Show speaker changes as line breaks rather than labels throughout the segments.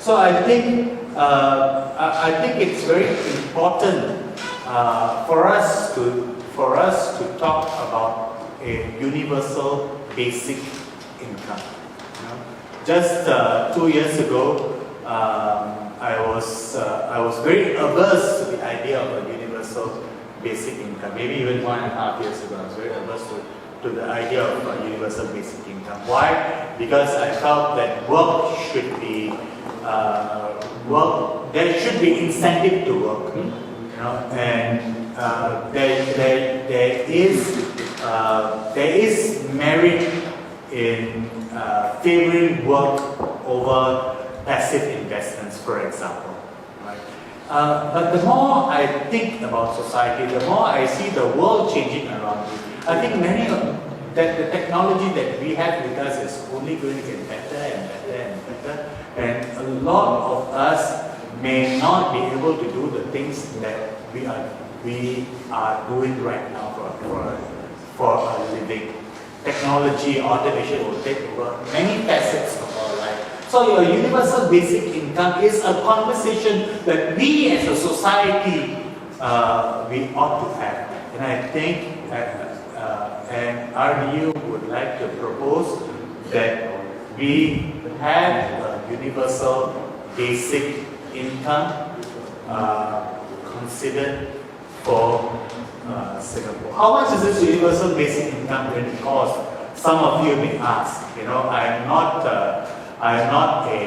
So I think it's very important for us to talk about a universal basic income. You know? Just 2 years ago, I was very averse to the idea of a universal basic income. Maybe even 1.5 years ago, I was very averse to the idea of a universal basic income. Why? Because I felt that there should be incentive to work, you know, and there is merit in favoring work over passive investments, for example. Right? But the more I think about society, the more I see the world changing around me. I think the technology that we have with us is only going to get better and better and better, and a lot of us may not be able to do the things that we are doing right now for a living. Technology, automation will take over many facets of our life. So your universal basic income is a conversation that we as a society we ought to have. And I think and RDU would like to propose that we have a universal basic income considered for Singapore. How much is this universal basic income going to cost? Some of you may ask. You know, I'm not an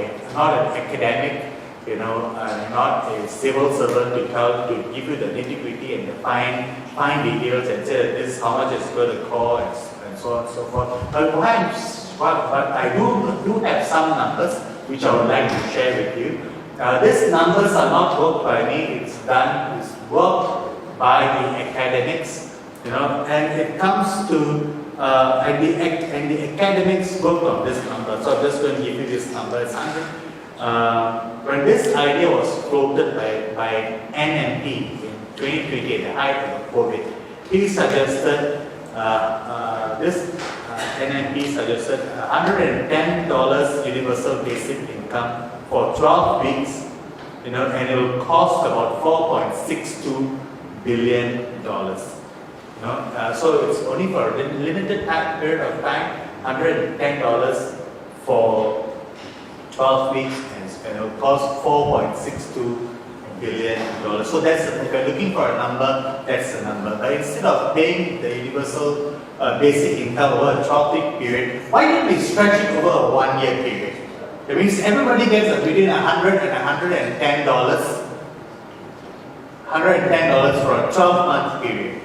academic. You know, I'm not a civil servant to give you the nitty-gritty and the fine details and say that this is how much it's going to cost and so on and so forth. But I do have some numbers which I would like to share with you. These numbers are not worked by me. It's worked by the academics. You know, and it comes to and the academics worked on this number. So I'm just going to give you this number. It's 100. When this idea was floated by NMP in 2020 at the height of COVID, he suggested NMP suggested $110 universal basic income for 12 weeks, you know, and it will cost about $4.62 billion. You know, so it's only for a limited period of time, $110 for 12 weeks, and it will cost $4.62 billion. So that's, if you're looking for a number, that's the number. But instead of paying the universal basic income over a 12-week period, why don't we stretch it over a 1-year period? That means everybody gets between $100 and $110, $110 for a 12-month period.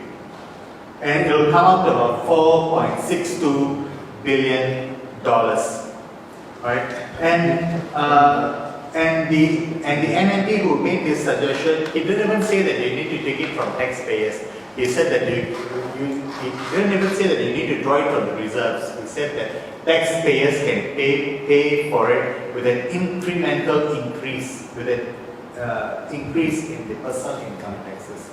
And it will come up to about $4.62 billion. Right? And the NMP who made this suggestion, he didn't even say that you need to take it from taxpayers. He said that he didn't even say that you need to draw it from the reserves. He said that taxpayers can pay for it with an incremental increase, with an increase in the personal income taxes.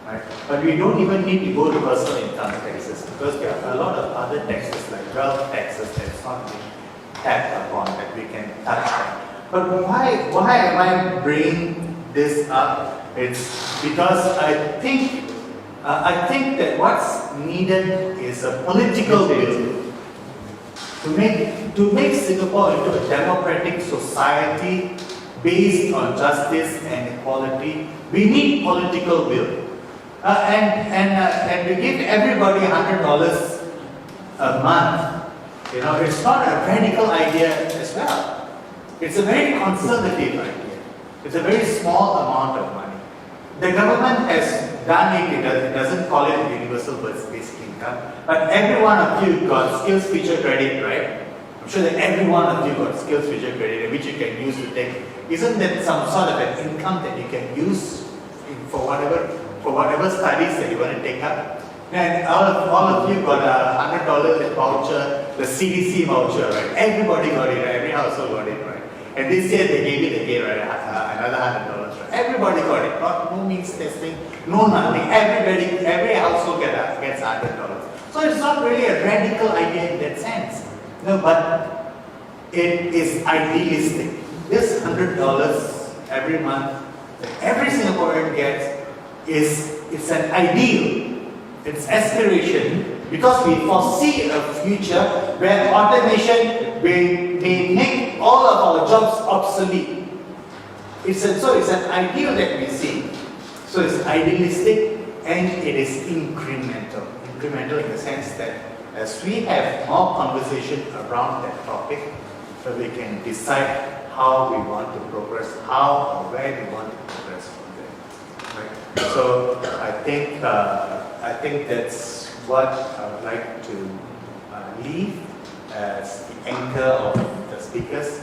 Right? But we don't even need to go to personal income taxes, because there are a lot of other taxes like wealth taxes that's not being tapped upon that we can touch on. But why am I bringing this up? It's because I think that what's needed is a political will to make Singapore into a democratic society based on justice and equality. We need political will, and to give everybody $100 a month. You know, it's not a radical idea as well. It's a very conservative idea. It's a very small amount of money. The government has done it. It doesn't call it universal basic income. But every one of you got skills future credit, right? I'm sure that every one of you got skills future credit, which you can use to take. Isn't that some sort of an income that you can use for whatever studies that you want to take up? And all of you got a $100 voucher, the CDC voucher, right? Everybody got it, right? Every household got it, right? And this year they gave it again, right? Another $100, right? Everybody got it. No means testing, no nothing. Every household gets $100. So it's not really a radical idea in that sense. No, but it is idealistic. this $100 every month that every Singaporean gets it's an ideal, it's aspiration, because we foresee a future where automation may make all of our jobs obsolete. So it's an ideal that we see. So it's idealistic and it is incremental. Incremental in the sense that as we have more conversation around that topic, so we can decide how we want to progress, how or where we want to progress from there. Right? So I think that's what I would like to leave as the anchor of the speakers.